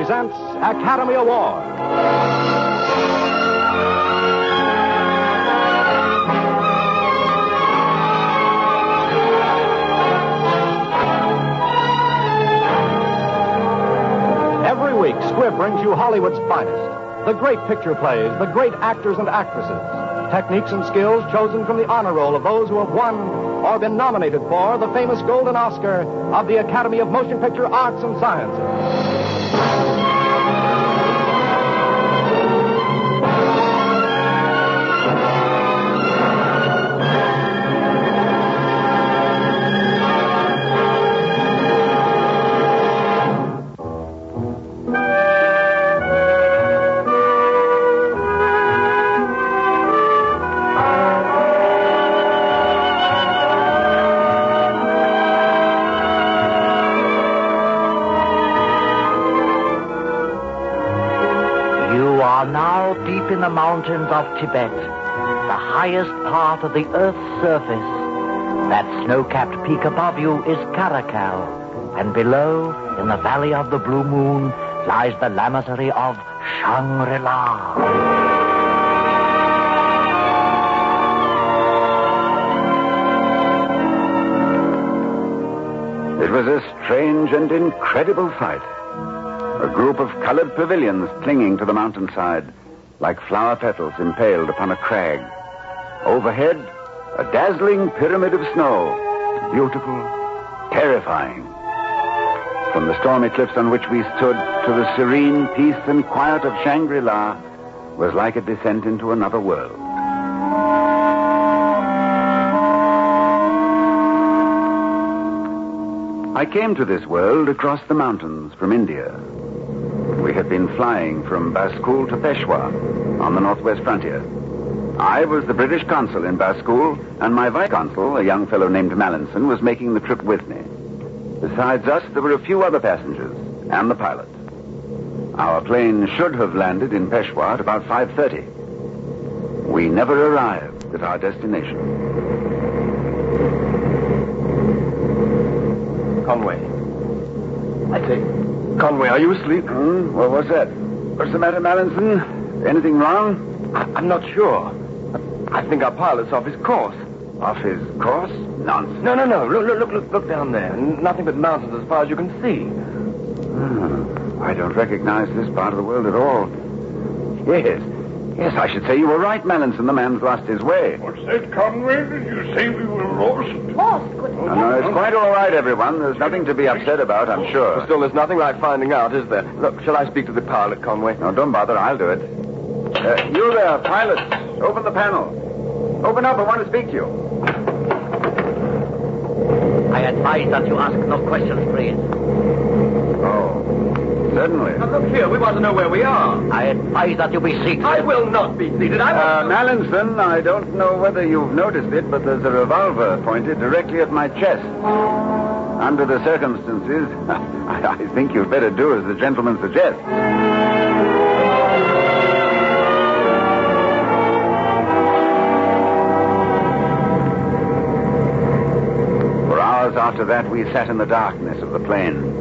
presents Academy Award. Every week, Squibb brings you Hollywood's finest. The great picture plays, the great actors and actresses. Techniques and skills chosen from the honor roll of those who have won or been nominated for the famous Golden Oscar of the Academy of Motion Picture Arts and Sciences. Deep in the mountains of Tibet, the highest part of the Earth's surface. That snow-capped peak above you is Karakal, and below, in the valley of the Blue Moon, lies the lamasery of Shangri-La. It was a strange and incredible sight. A group of colored pavilions clinging to the mountainside, like flower petals impaled upon a crag. Overhead, a dazzling pyramid of snow, beautiful, terrifying. From the stormy cliffs on which we stood to the serene peace and quiet of Shangri-La was like a descent into another world. I came to this world across the mountains from India. We had been flying from Baskul to Peshawar on the northwest frontier. I was the British consul in Baskul, and my vice-consul, a young fellow named Mallinson, was making the trip with me. Besides us, there were a few other passengers and the pilot. Our plane should have landed in Peshawar at about 5:30. We never arrived at our destination. Conway. I say, Conway, are you asleep? What was that? What's the matter, Mallinson? Anything wrong? I'm not sure. I think our pilot's off his course. Off his course? Nonsense. No. Look down there. Nothing but mountains as far as you can see. I don't recognize this part of the world at all. Yes, I should say you were right, Mallinson. The man's lost his way. What's that, Conway? Did you say we were lost? Lost? No, it's quite all right, everyone. There's nothing to be upset about, I'm sure. Still, there's nothing like finding out, is there? Look, shall I speak to the pilot, Conway? No, don't bother. I'll do it. You there, pilot. Open the panel. Open up. I want to speak to you. I advise that you ask no questions, please. Oh, certainly. Now, look here. We want to know where we are. I advise that you be seated. I will not be seated. Mallinson, I don't know whether you've noticed it, but there's a revolver pointed directly at my chest. Under the circumstances, I think you'd better do as the gentleman suggests. For hours after that, we sat in the darkness of the plane,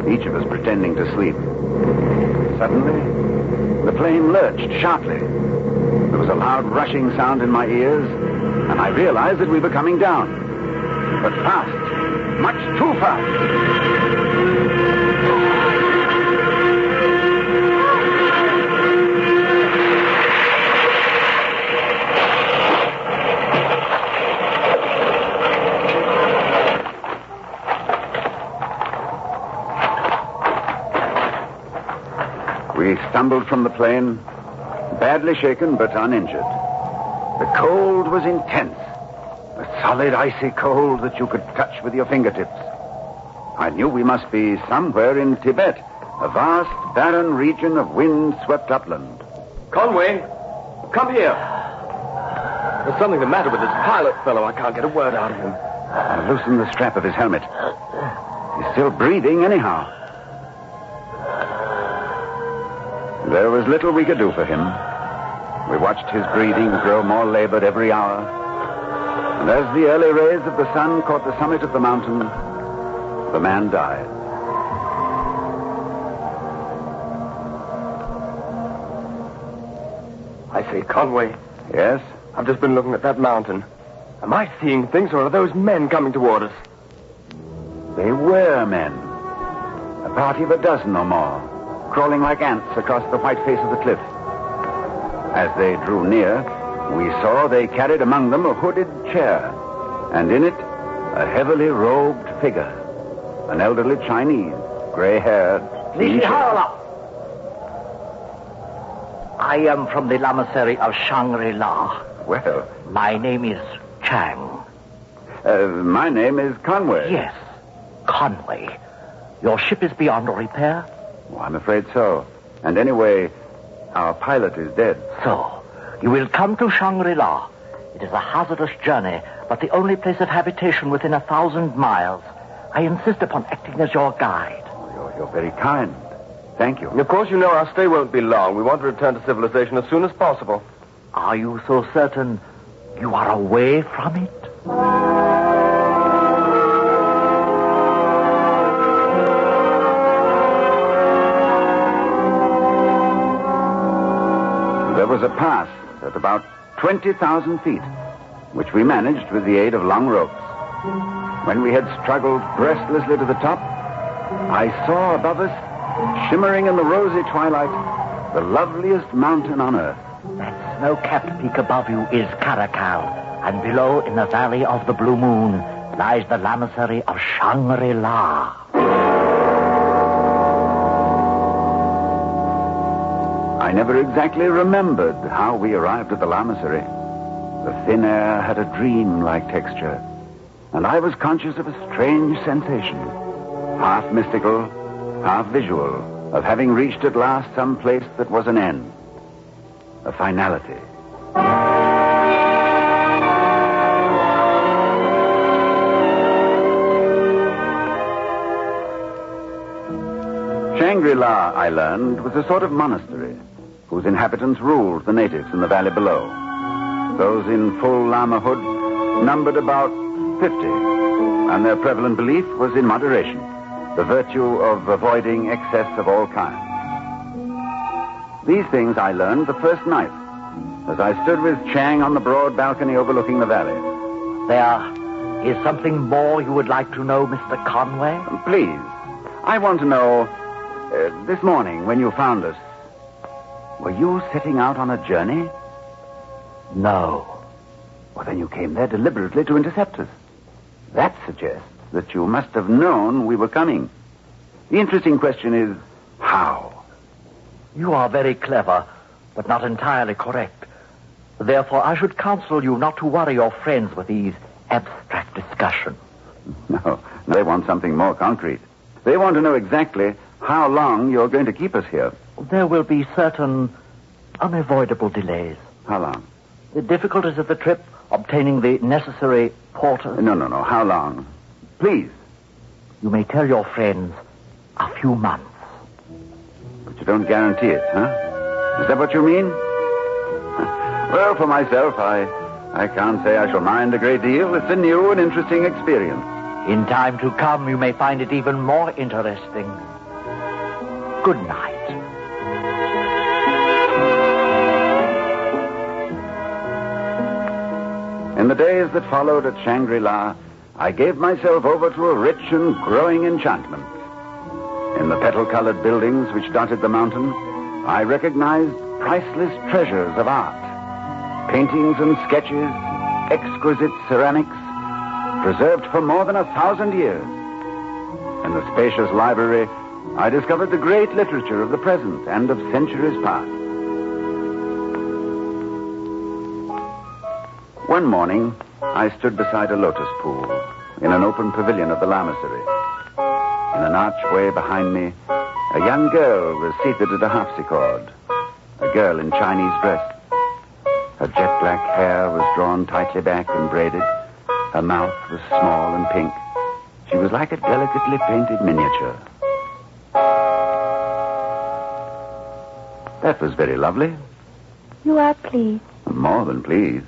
each of us pretending to sleep. Suddenly, the plane lurched sharply. There was a loud rushing sound in my ears, and I realized that we were coming down. But fast, much too fast. We stumbled from the plane, badly shaken but uninjured. The cold was intense, a solid icy cold that you could touch with your fingertips. I knew we must be somewhere in Tibet, a vast, barren region of wind-swept upland. Conway, come here. There's something the matter with this pilot fellow. I can't get a word out of him. I loosened the strap of his helmet. He's still breathing anyhow. There was little we could do for him. We watched his breathing grow more labored every hour. And as the early rays of the sun caught the summit of the mountain, the man died. I say, Conway, Yes? I've just been looking at that mountain. Am I seeing things, or are those men coming toward us? They were men. A party of a dozen or more, crawling like ants across the white face of the cliff. As they drew near, we saw they carried among them a hooded chair, and in it, a heavily robed figure. An elderly Chinese, gray-haired, Nishihara! I am from the lamasery of Shangri-La. Well, My name is Chang. my name is Conway. Yes, Conway. Your ship is beyond repair? Oh, I'm afraid so. And anyway, our pilot is dead. So, you will come to Shangri-La. It is a hazardous journey, but the only place of habitation within 1,000 miles. I insist upon acting as your guide. You're very kind. Thank you. And of course, you know our stay won't be long. We want to return to civilization as soon as possible. Are you so certain you are away from it? There was a pass at about 20,000 feet, which we managed with the aid of long ropes. When we had struggled breathlessly to the top, I saw above us, shimmering in the rosy twilight, the loveliest mountain on earth. That snow-capped peak above you is Caracal, and below, in the valley of the Blue Moon, lies the lamasery of Shangri-La. I never exactly remembered how we arrived at the lamasery. The thin air had a dream-like texture, and I was conscious of a strange sensation, half mystical, half visual, of having reached at last some place that was an end, a finality. Shangri-La, I learned, was a sort of monastery whose inhabitants ruled the natives in the valley below. Those in full lamahood numbered about 50, and their prevalent belief was in moderation, the virtue of avoiding excess of all kinds. These things I learned the first night, as I stood with Chang on the broad balcony overlooking the valley. There is something more you would like to know, Mr. Conway? Please, I want to know, this morning when you found us, were you setting out on a journey? No. Well, then you came there deliberately to intercept us. That suggests that you must have known we were coming. The interesting question is, how? You are very clever, but not entirely correct. Therefore, I should counsel you not to worry your friends with these abstract discussions. No, they want something more concrete. They want to know exactly how long you're going to keep us here. There will be certain unavoidable delays. How long? The difficulties of the trip, obtaining the necessary porters. No. How long? Please. You may tell your friends a few months. But you don't guarantee it, huh? Is that what you mean? Well, for myself, I can't say I shall mind a great deal. It's a new and interesting experience. In time to come, you may find it even more interesting. Good night. In the days that followed at Shangri-La, I gave myself over to a rich and growing enchantment. In the petal-colored buildings which dotted the mountain, I recognized priceless treasures of art. Paintings and sketches, exquisite ceramics, preserved for more than 1,000 years. In the spacious library, I discovered the great literature of the present and of centuries past. One morning, I stood beside a lotus pool in an open pavilion of the lamasery. In an archway behind me, a young girl was seated at a harpsichord, a girl in Chinese dress. Her jet-black hair was drawn tightly back and braided. Her mouth was small and pink. She was like a delicately painted miniature. That was very lovely. You are pleased. More than pleased.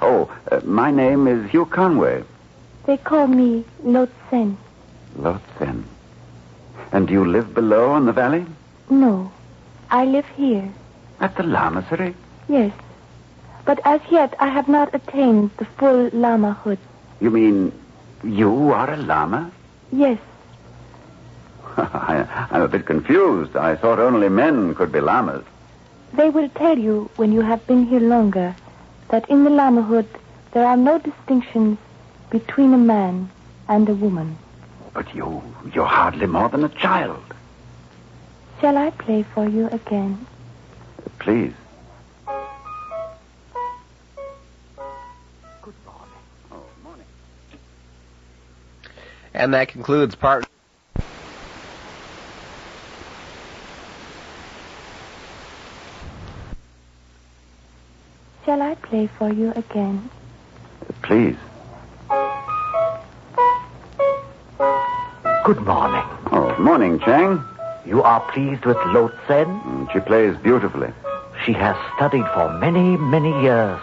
Oh, my name is Hugh Conway. They call me Lotsen. Lotsen. And do you live below in the valley? No, I live here. At the lamasery? Yes. But as yet, I have not attained the full lamahood. You mean you are a lama? Yes. I'm a bit confused. I thought only men could be lamas. They will tell you, when you have been here longer, that in the lamahood there are no distinctions between a man and a woman. But you're hardly more than a child. Shall I play for you again? Please. Good morning. Oh, morning. And that concludes part... Shall I play for you again? Please. Good morning. Oh, morning, Chang. You are pleased with Lo Tsen? She plays beautifully. She has studied for many, many years.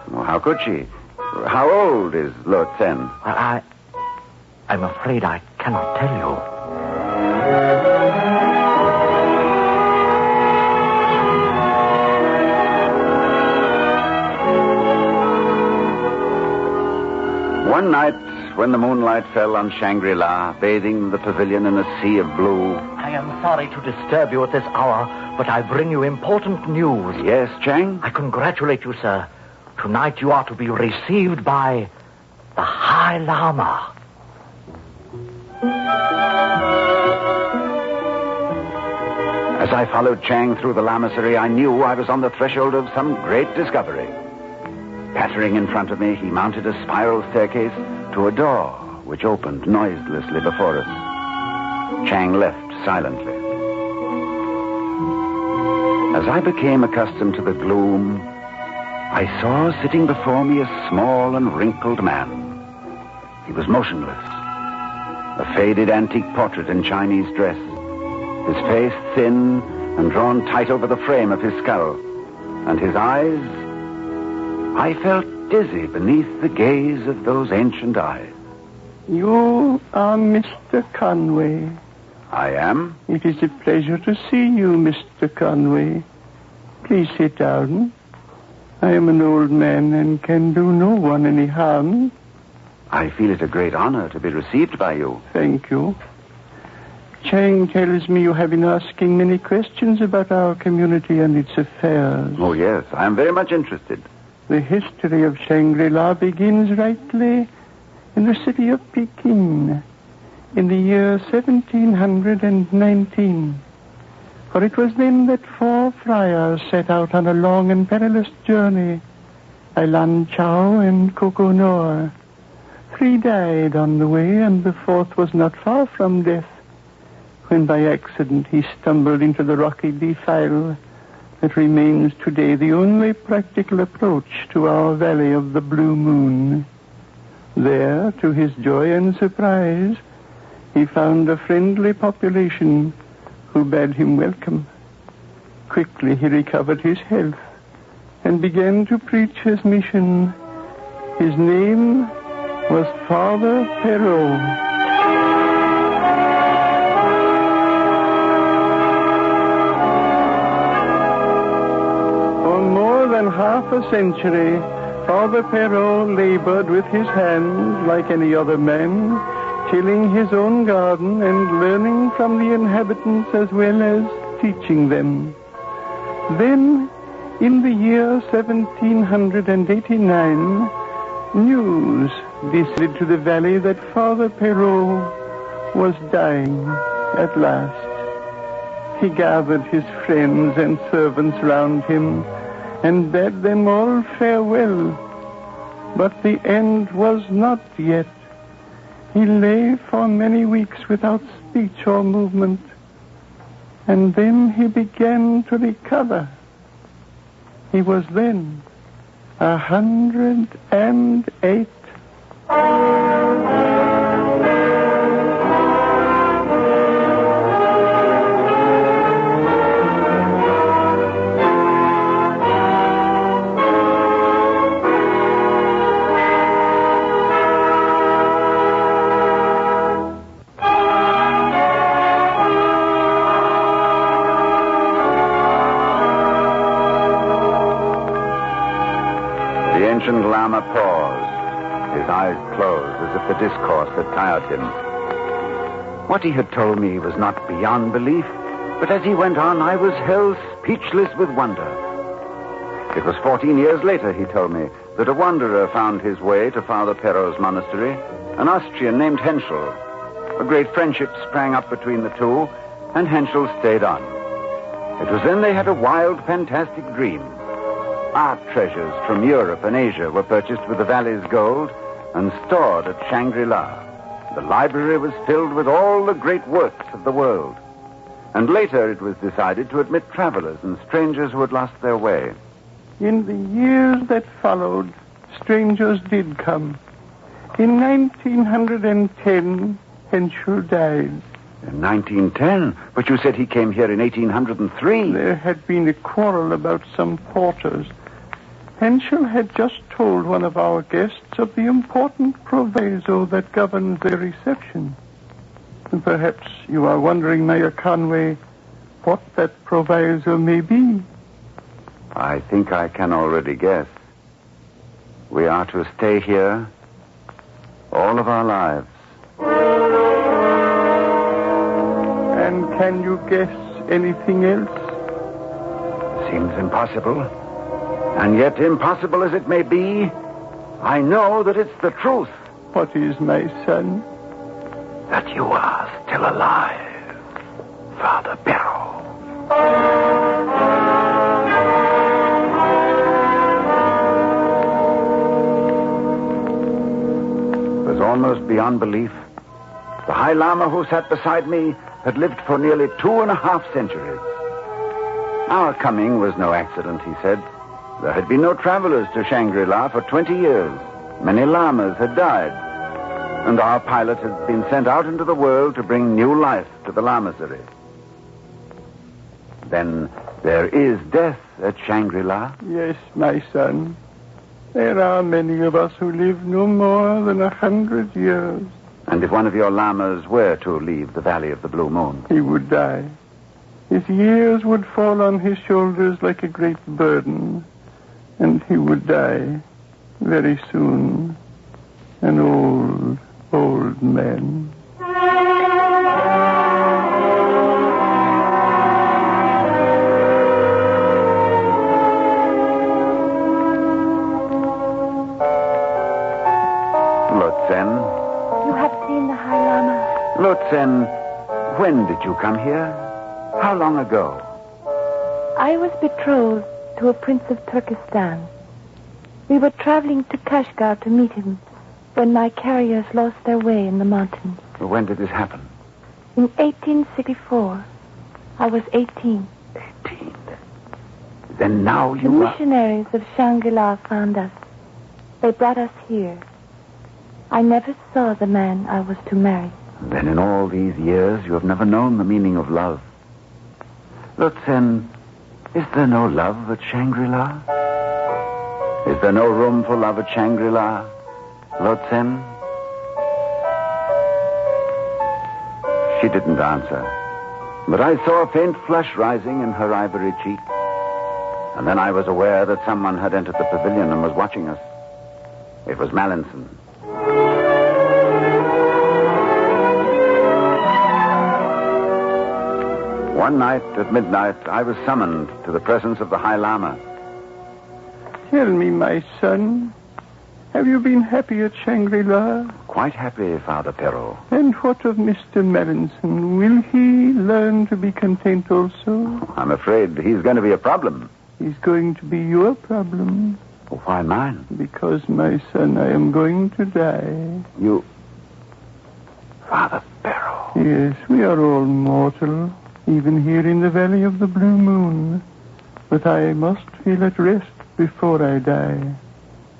Well, how could she? How old is Lo Tsen? I'm afraid I cannot tell you. One night, when the moonlight fell on Shangri-La, bathing the pavilion in a sea of blue... I am sorry to disturb you at this hour, but I bring you important news. Yes, Chang? I congratulate you, sir. Tonight you are to be received by the High Lama. As I followed Chang through the lamasery, I knew I was on the threshold of some great discovery. Pattering in front of me, he mounted a spiral staircase to a door which opened noiselessly before us. Chang left silently. As I became accustomed to the gloom, I saw sitting before me a small and wrinkled man. He was motionless, a faded antique portrait in Chinese dress, his face thin and drawn tight over the frame of his skull, and his eyes... I felt dizzy beneath the gaze of those ancient eyes. You are Mr. Conway. I am? It is a pleasure to see you, Mr. Conway. Please sit down. I am an old man and can do no one any harm. I feel it a great honor to be received by you. Thank you. Chang tells me you have been asking many questions about our community and its affairs. Oh, yes. I am very much interested. The history of Shangri-La begins rightly in the city of Peking in the year 1719. For it was then that 4 friars set out on a long and perilous journey by Lan Chao and Coco Noor. 3 died on the way, and the 4th was not far from death when by accident he stumbled into the rocky defile that remains today the only practical approach to our Valley of the Blue Moon. There, to his joy and surprise, he found a friendly population who bade him welcome. Quickly he recovered his health and began to preach his mission. His name was Father Perrault. Half a century, Father Perrault labored with his hands like any other man, tilling his own garden and learning from the inhabitants as well as teaching them. Then, in the year 1789, news descended to the valley that Father Perrault was dying at last. He gathered his friends and servants round him and bade them all farewell. But the end was not yet. He lay for many weeks without speech or movement, and then he began to recover. He was then 108. ancient Lama paused, his eyes closed as if the discourse had tired him. What he had told me was not beyond belief, but as he went on, I was held speechless with wonder. It was 14 years later, he told me, that a wanderer found his way to Father Perro's monastery, an Austrian named Henschel. A great friendship sprang up between the two, and Henschel stayed on. It was then they had a wild, fantastic dream. Art treasures from Europe and Asia were purchased with the valley's gold and stored at Shangri-La. The library was filled with all the great works of the world. And later it was decided to admit travelers and strangers who had lost their way. In the years that followed, strangers did come. In 1910, Henschel died. In 1910? But you said he came here in 1803. There had been a quarrel about some porters. Henschel had just told one of our guests of the important proviso that governs their reception. And perhaps you are wondering, Mayor Conway, what that proviso may be. I think I can already guess. We are to stay here all of our lives. And can you guess anything else? Seems impossible. And yet, impossible as it may be, I know that it's the truth. What is, my son? That you are still alive, Father Perro. It was almost beyond belief. The High Lama who sat beside me had lived for nearly 2.5 centuries. Our coming was no accident, he said. There had been no travelers to Shangri-La for 20 years. Many lamas had died. And our pilot had been sent out into the world to bring new life to the lamasery. Then there is death at Shangri-La? Yes, my son. There are many of us who live no more than 100 years. And if one of your lamas were to leave the Valley of the Blue Moon? He would die. His years would fall on his shoulders like a great burden. And he would die very soon. An old, old man. Lotsen. You have seen the High Lama? Lotsen, when did you come here? How long ago? I was betrothed to a prince of Turkestan. We were traveling to Kashgar to meet him when my carriers lost their way in the mountains. When did this happen? In 1864. I was 18. 18. Then now The you are... missionaries of Shangri-La found us. They brought us here. I never saw the man I was to marry. Then in all these years you have never known the meaning of love. Lotsen, is there no love at Shangri-La? Is there no room for love at Shangri-La, Lotsen? She didn't answer, but I saw a faint flush rising in her ivory cheek. And then I was aware that someone had entered the pavilion and was watching us. It was Mallinson. One night at midnight, I was summoned to the presence of the High Lama. Tell me, my son, have you been happy at Shangri-La? Quite happy, Father Perro. And what of Mr. Mallinson? Will he learn to be content also? I'm afraid he's going to be a problem. He's going to be your problem. Why mine? Because, my son, I am going to die. You... Father Perro. Yes, we are all mortal, even here in the Valley of the Blue Moon. But I must feel at rest before I die.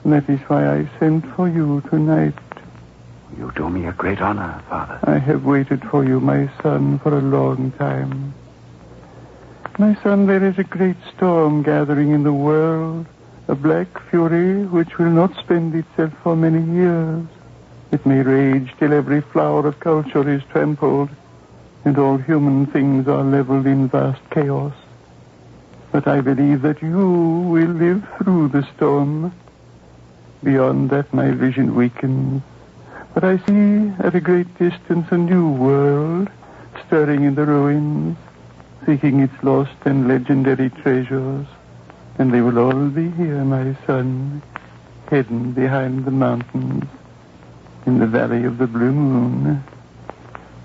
And that is why I sent for you tonight. You do me a great honor, Father. I have waited for you, my son, for a long time. My son, there is a great storm gathering in the world, a black fury which will not spend itself for many years. It may rage till every flower of culture is trampled, and all human things are leveled in vast chaos. But I believe that you will live through the storm, Beyond that, my vision weakens. But I see at a great distance a new world stirring in the ruins, seeking its lost and legendary treasures. And they will all be here, my son, hidden behind the mountains in the valley of the Blue Moon.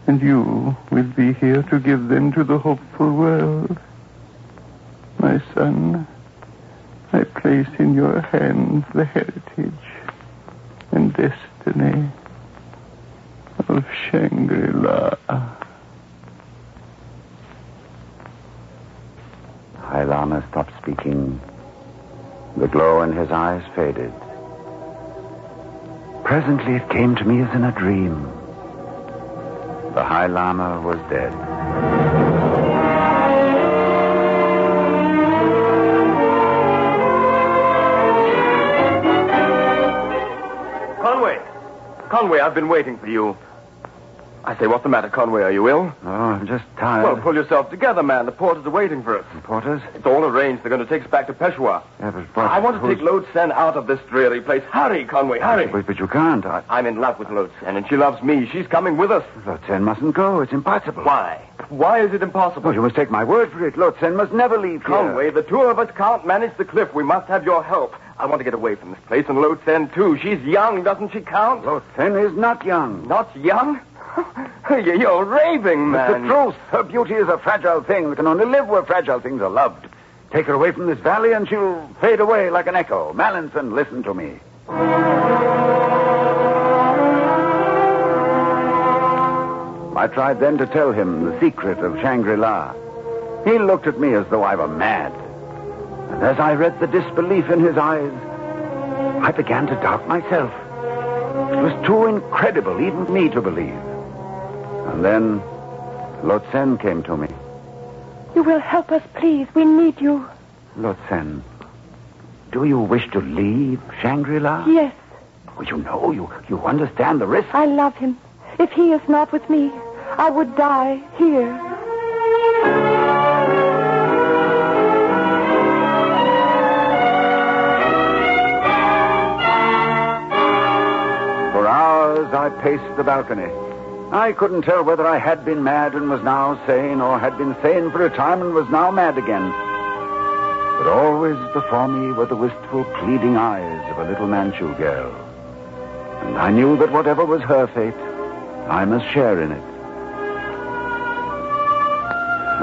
And you will be here to give them to the hopeful world. My son, I place in your hands the heritage and destiny of Shangri-La. High Lama stopped speaking. The glow in his eyes faded. Presently it came to me as in a dream. The High Lama was dead. Conway, I've been waiting for you. I say, what's the matter, Conway? Are you ill? Oh, I'm just tired. Well, pull yourself together, man. The porters are waiting for us. The porters? It's all arranged. They're going to take us back to Peshawar. Yeah, but I want to take Lode Sen out of this dreary place. Hurry, Conway, hurry. But you can't. I'm in love with Lode Sen, and she loves me. She's coming with us. Lode Sen mustn't go. It's impossible. Why? Why is it impossible? Oh, you must take my word for it. Lode Sen must never leave here. Conway, the two of us can't manage the cliff. We must have your help. I want to get away from this place, and Lode Sen, too. She's young. Doesn't she count? Lode Sen is not young. Not young? You're raving, man. It's the truth. Her beauty is a fragile thing that can only live where fragile things are loved. Take her away from this valley and she'll fade away like an echo. Mallinson, listen to me. I tried then to tell him the secret of Shangri-La. He looked at me as though I were mad. And as I read the disbelief in his eyes, I began to doubt myself. It was too incredible even for me to believe. And then Lode Sen came to me. You will help us, please. We need you. Lode Sen, do you wish to leave Shangri-La? Yes. Well, you know, you understand the risk. I love him. If he is not with me, I would die here. For hours I paced the balcony. I couldn't tell whether I had been mad and was now sane, or had been sane for a time and was now mad again. But always before me were the wistful, pleading eyes of a little Manchu girl. And I knew that whatever was her fate, I must share in it.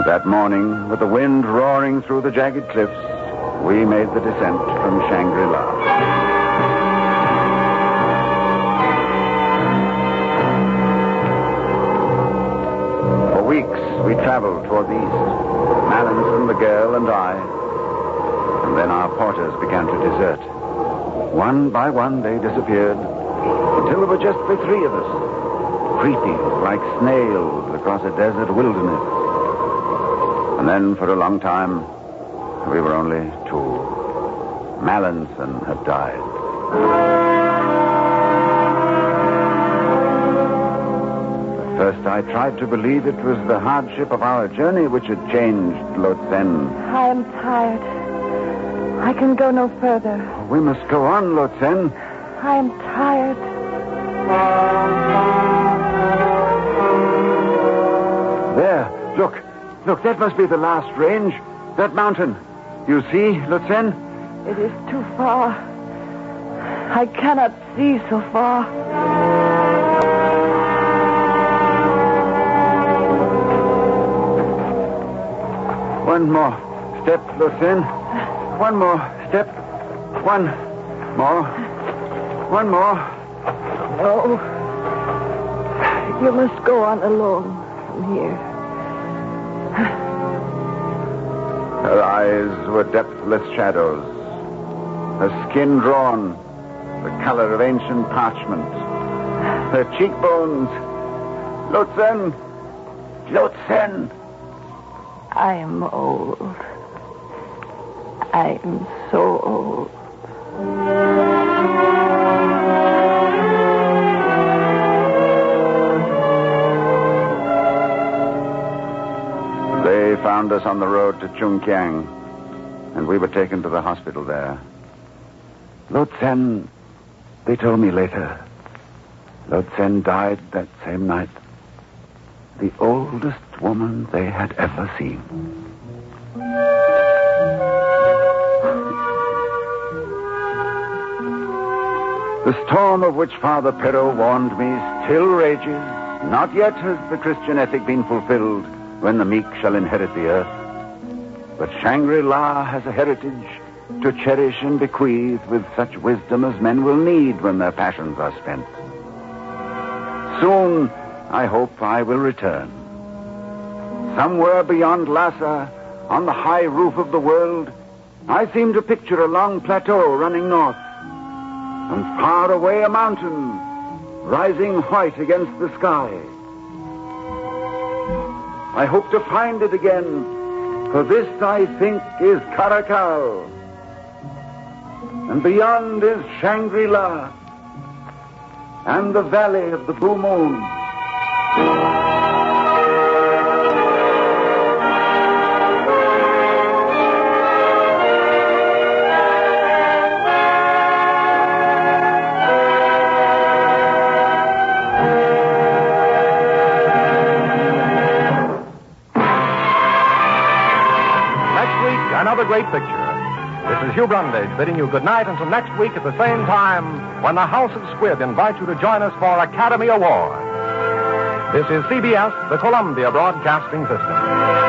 That morning, with the wind roaring through the jagged cliffs, we made the descent from Shangri-La. We traveled toward the east, Mallinson, the girl, and I. And then our porters began to desert. One by one, they disappeared, until there were just the three of us, creeping like snails across a desert wilderness. And then, for a long time, we were only two. Mallinson had died. First, I tried to believe it was the hardship of our journey which had changed Lode Sen. I am tired. I can go no further. We must go on, Lode Sen. I am tired. There, look, that must be the last range. That mountain. You see, Lode Sen? It is too far. I cannot see so far. One more step, Lode Sen. One more step. One more. One more. No. You must go on alone from here. Her eyes were depthless shadows. Her skin drawn, the color of ancient parchment. Her cheekbones. Lode Sen. Lode Sen. I am old. I am so old. They found us on the road to Chungkiang, and we were taken to the hospital there. Lode Sen, They told me later, Lotsen died that same night. The oldest woman they had ever seen. The storm of which Father Perrault warned me still rages. Not yet has the Christian ethic been fulfilled when the meek shall inherit the earth. But Shangri-La has a heritage to cherish and bequeath with such wisdom as men will need when their passions are spent. Soon, I hope I will return. Somewhere beyond Lhasa, on the high roof of the world, I seem to picture a long plateau running north. And far away a mountain, rising white against the sky. I hope to find it again, for this, I think, is Caracal. And beyond is Shangri-La, and the Valley of the Blue Moon. Another great picture. This is Hugh Brundage bidding you good night until next week at the same time when the House of Squid invites you to join us for Academy Award. This is CBS, the Columbia Broadcasting System.